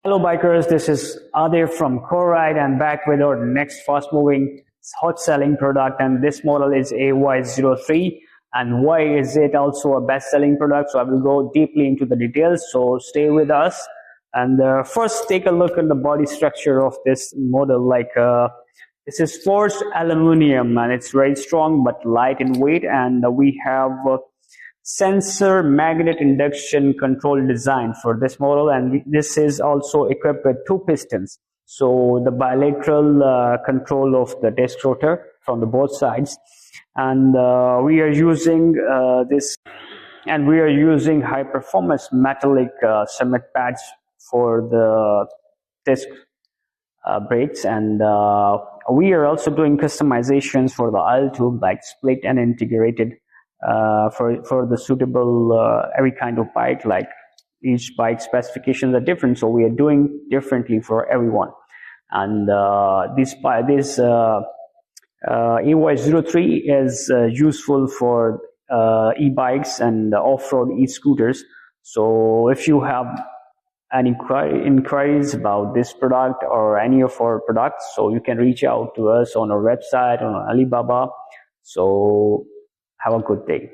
Hello bikers, this is Adil from Coreride and back with our next fast moving hot selling product, and this model is AY03. And why is it also a best selling product? So I will go deeply into the details, so stay with us. And first take a look at the body structure of this model. This is forged aluminum and it's very strong but light in weight, and we have sensor magnet induction control design for this model, and this is also equipped with 2 pistons, so the bilateral control of the disc rotor from the both sides. And we are using high performance metallic cement pads for the disc brakes, and we are also doing customizations for the oil tube, like split and integrated for the suitable every kind of bike. Like each bike specifications are different, so we are doing differently for everyone. And this AY03 is useful for e-bikes and off-road e-scooters. So if you have any inquiries about this product or any of our products, so you can reach out to us on our website, on Alibaba. So have a good day.